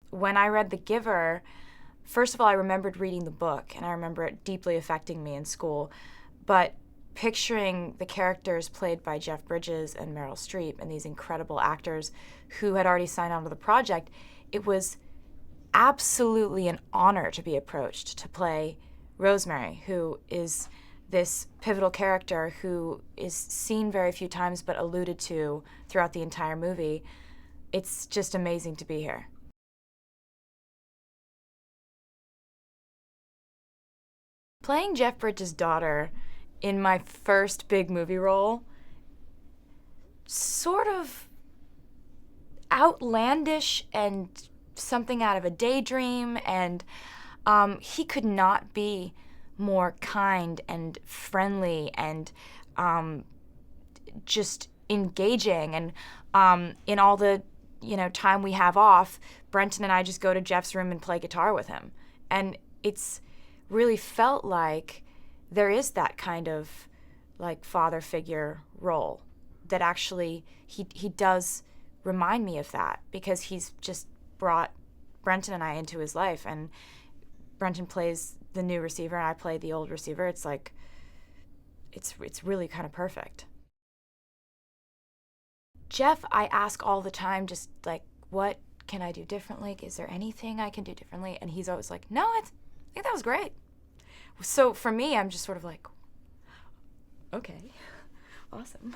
when I read The Giver, first of all, I remembered reading the book, and I remember it deeply affecting me in school. But picturing the characters played by Jeff Bridges and Meryl Streep and these incredible actors who had already signed on to the project, it was absolutely an honor to be approached to play Rosemary, who is this pivotal character who is seen very few times but alluded to throughout the entire movie. It's just amazing to be here. Playing Jeff Bridges' daughter in my first big movie role, sort of outlandish and something out of a daydream, and he could not be more kind and friendly and just engaging. And in all the time we have off, Brenton and I just go to Jeff's room and play guitar with him. And it's really felt like there is that kind of like father figure role that actually he does remind me of that, because he's just brought Brenton and I into his life, and Brenton plays the new receiver and I play the old receiver. It's like it's really kind of perfect. Jeff, I ask all the time, just like, what can I do differently? Is there anything I can do differently? And he's always like, no, I think that was great. So for me, I'm just sort of like, okay, awesome.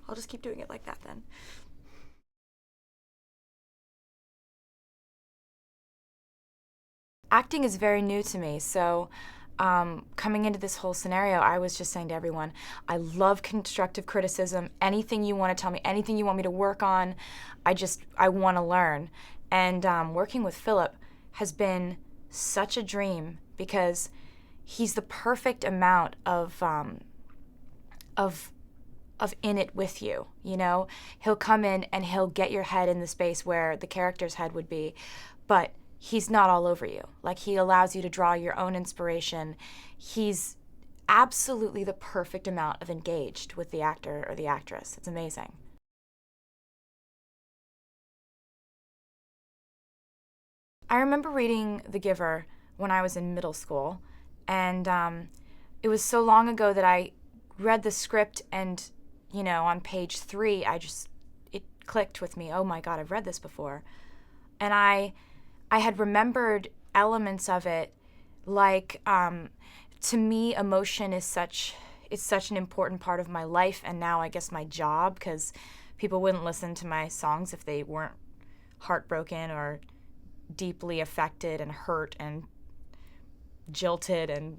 I'll just keep doing it like that then. Acting is very new to me, so coming into this whole scenario, I was just saying to everyone, I love constructive criticism. Anything you want to tell me, anything you want me to work on, I want to learn. And working with Philip has been such a dream, because he's the perfect amount of in it with you, He'll come in and he'll get your head in the space where the character's head would be, but he's not all over you. Like, he allows you to draw your own inspiration. He's absolutely the perfect amount of engaged with the actor or the actress. It's amazing. I remember reading The Giver when I was in middle school, and it was so long ago that I read the script, and on page 3, it clicked with me. Oh my God, I've read this before. And I had remembered elements of it, like, to me, emotion is such an important part of my life, and now I guess my job, because people wouldn't listen to my songs if they weren't heartbroken or deeply affected and hurt and jilted and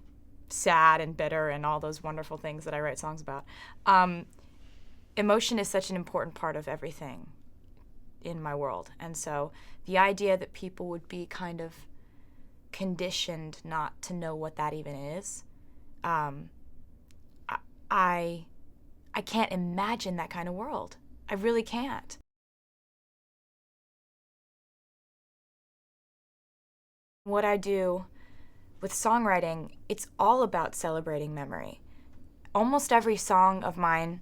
sad and bitter and all those wonderful things that I write songs about. Emotion is such an important part of everything in my world. And so the idea that people would be kind of conditioned not to know what that even is, I can't imagine that kind of world. I really can't. What I do with songwriting, it's all about celebrating memory. Almost every song of mine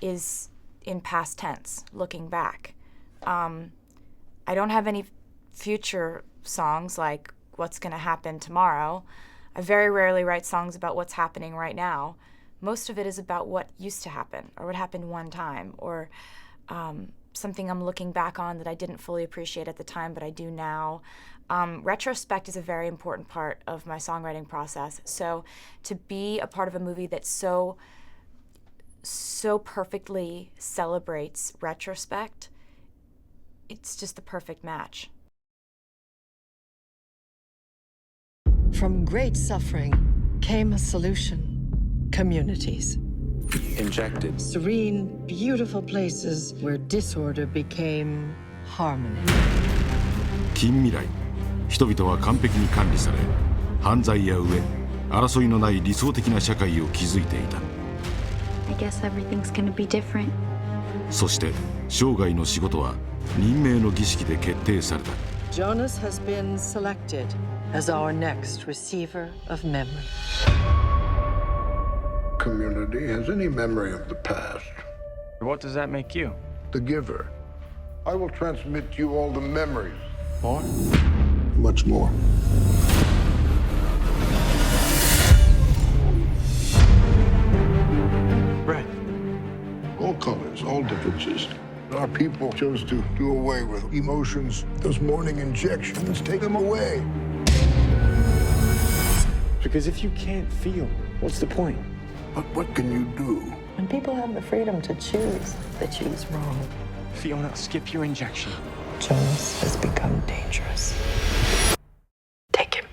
is in past tense, looking back. I don't have any future songs like what's going to happen tomorrow. I very rarely write songs about what's happening right now. Most of it is about what used to happen, or what happened one time, or something I'm looking back on that I didn't fully appreciate at the time, but I do now. Retrospect is a very important part of my songwriting process. So to be a part of a movie that so perfectly celebrates retrospect, it's just the perfect match. From great suffering came a solution: communities. Injected. Serene, beautiful places where disorder became harmony. 近未来、人々は完璧に管理され、犯罪や飢え、争いのない理想的な社会を築いていた。I guess everything's gonna be different. そして生涯の仕事は任命の儀式で決定された。Jonas has been selected as our next receiver of memory. Community has any memory of the past. What does that make you? The giver. I will transmit to you all the memories More? Much more. Red. All colors, all differences. Our people chose to do away with emotions. Those morning injections take them away. Because if you can't feel, what's the point? But what can you do? When people have the freedom to choose, they choose wrong. Fiona, skip your injection. Jonas has become dangerous. Take him.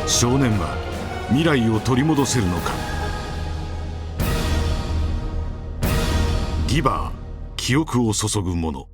少年は未来を取り戻せるのか。ギバー、記憶を注ぐ者。